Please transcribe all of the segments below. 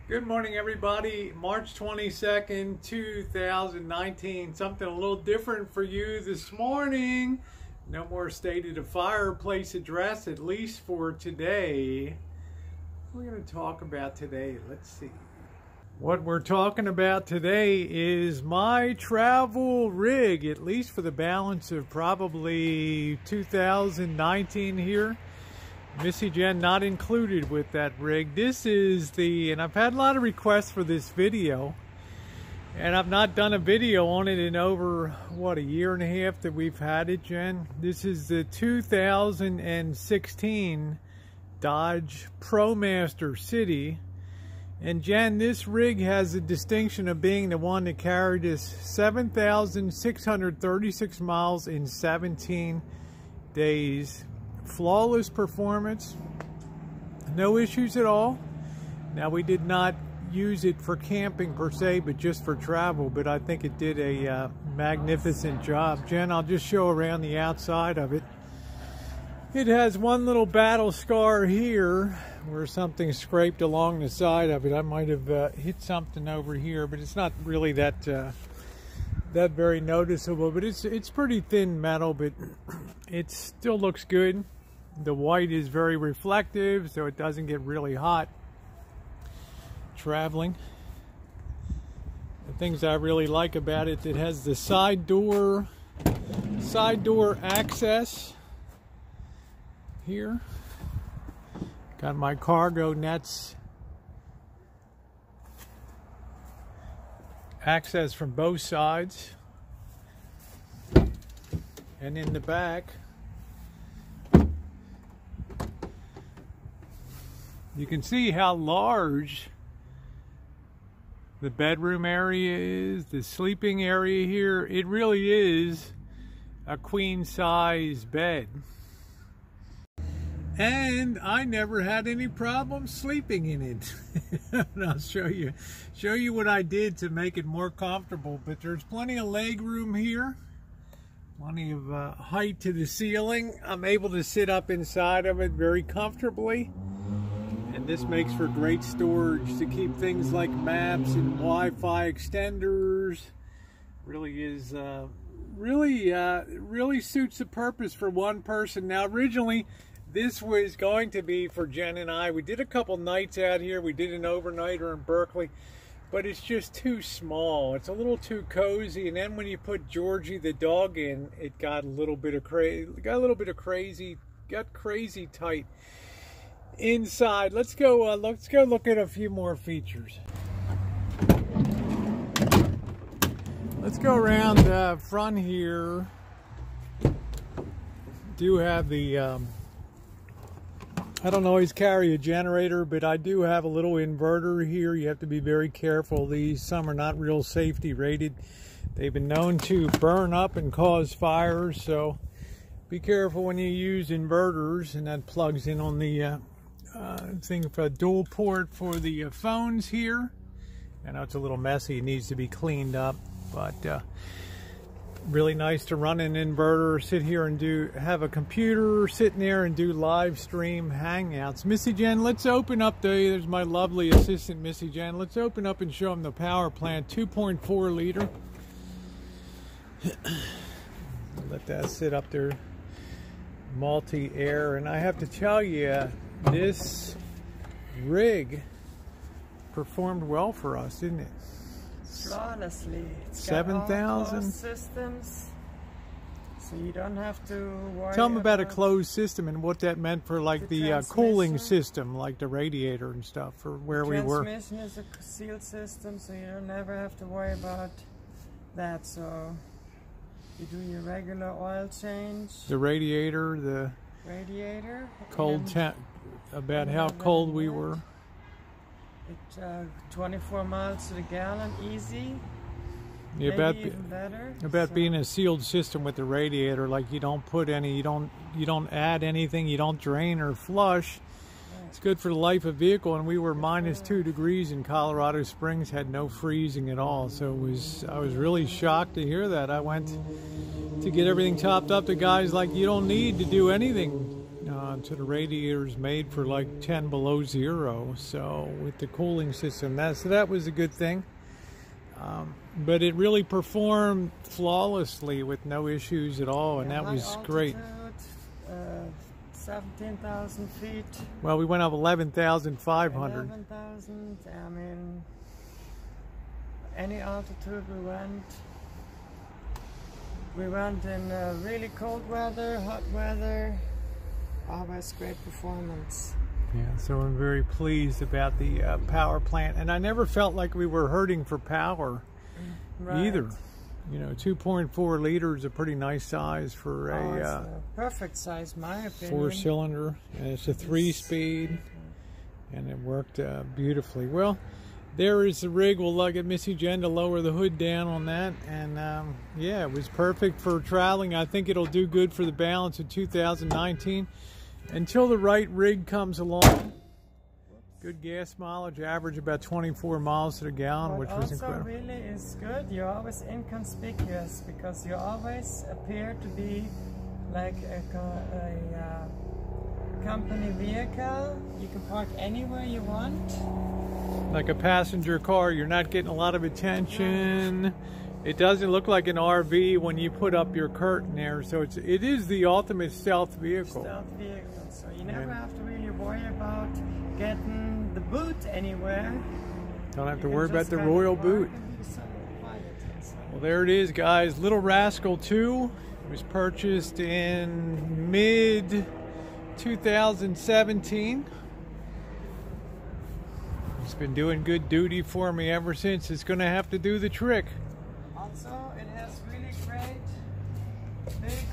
Good morning, everybody. March 22nd, 2019. Something a little different for you this morning. No more state of fireplace address, at least for today. What we're going to talk about today, let's see. What we're talking about today is my travel rig, at least for the balance of probably 2019 here. Missy Jen not included with that rig. This is and I've had a lot of requests for this video, and I've not done a video on it in over, what, a year and a half that we've had it, Jen. This is the 2016 Dodge Promaster City. And Jen, this rig has the distinction of being the one that carried us 7,636 miles in 17 days. Flawless performance, no issues at all. Now, we did not use it for camping per se, but just for travel, but I think it did a magnificent job. Jen, I'll just show around the outside of it. It has one little battle scar here where something scraped along the side of it. I might have hit something over here, but it's not really that very noticeable. But it's pretty thin metal, but it still looks good. The white is very reflective, so it doesn't get really hot traveling. The things I really like about it, it has the side door access here. Got my cargo nets access from both sides. And in the back, you can see how large the bedroom area is, the sleeping area here. It really is a queen size bed. And I never had any problem sleeping in it. And I'll show you what I did to make it more comfortable. But there's plenty of leg room here. Plenty of height to the ceiling. I'm able to sit up inside of it very comfortably. And this makes for great storage to keep things like maps and Wi-Fi extenders. Really is, really suits the purpose for one person. Now, originally, this was going to be for Jen and I. We did a couple nights out here. We did an overnighter in Berkeley. But it's just too small. It's a little too cozy, and then when you put Georgie the dog in, it got a little bit of crazy tight inside. Let's go look at a few more features. Let's go around front here. Do have the I don't always carry a generator, but I do have a little inverter here. You have to be very careful. Some are not real safety rated. They've been known to burn up and cause fires, so be careful when you use inverters. And that plugs in on the thing for a dual port for the phones here. I know it's a little messy. It needs to be cleaned up, but really nice to run an inverter, sit here and have a computer sitting there and do live stream hangouts. Missy Jen, let's open up there's my lovely assistant Missy Jen. Let's open up and show them the power plant, 2.4 liter. Let that sit up there, multi-air. And I have to tell you, this rig performed well for us, didn't it? Flawlessly. It's 7,000 systems, so you don't have to worry. Tell them about a closed system and what that meant for, like, the cooling system, like the radiator and stuff, for where we were. Transmission is a sealed system, so you don't never have to worry about that. So you do your regular oil change. The radiator, cold temp, about how cold we were. 24 miles to the gallon, easy. Yeah, even better. About being a sealed system with the radiator, like you don't put any, you don't add anything, you don't drain or flush. Right. It's good for the life of vehicle, and we were -2 degrees in Colorado Springs, had no freezing at all. So I was really shocked to hear that. I went to get everything topped up. The guy's like, you don't need to do anything. to the radiators made for like 10 below zero. So with the cooling system, that was a good thing. But it really performed flawlessly with no issues at all, and that was great. 17,000 feet. Well, we went up 11,500. 11,000. I mean, any altitude we went in really cold weather, hot weather. Always great performance. Yeah, so I'm very pleased about the power plant, and I never felt like we were hurting for power either. You know, 2.4 liters is a pretty nice size for it's a perfect size, my opinion. 4-cylinder, and it's a 3-speed, and it worked beautifully. Well, there is the rig. We'll get Missy Jen to lower the hood down on that, and yeah, it was perfect for traveling. I think it'll do good for the balance of 2019 until the right rig comes along. Good gas mileage, average about 24 miles to the gallon, which was incredible. Also really is good, you're always inconspicuous because you always appear to be like a company vehicle. You can park anywhere you want. Like a passenger car, you're not getting a lot of attention. It doesn't look like an RV when you put up your curtain there, so it is the ultimate stealth vehicle. Stealth vehicle, so you never have to really worry about getting the boot anywhere. Don't have to worry about the royal boot. Well, there it is, guys. Little Rascal 2 was purchased in mid-2017. It's been doing good duty for me ever since. It's going to have to do the trick. Also, it has really great big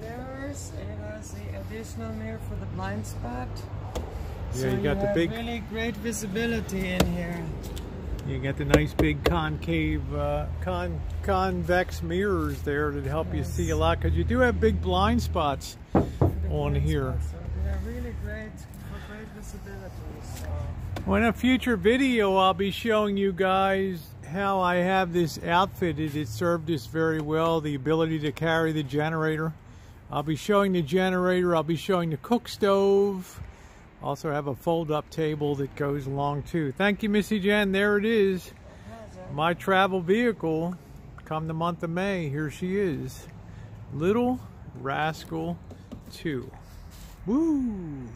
mirrors. It has the additional mirror for the blind spot. Yeah, so you got the big, really great visibility in here. You got the nice big concave, convex mirrors there that help you see a lot, because you do have big blind spots on here. So they're really great for great visibility. So. Well, in a future video, I'll be showing you guys how I have this outfitted. It served us very well, the ability to carry the generator. I'll be showing the generator. I'll be showing the cook stove. Also have a fold-up table that goes along too. Thank you, Missy Jen. There it is. My travel vehicle come the month of May. Here she is. Little Rascal 2. Woo!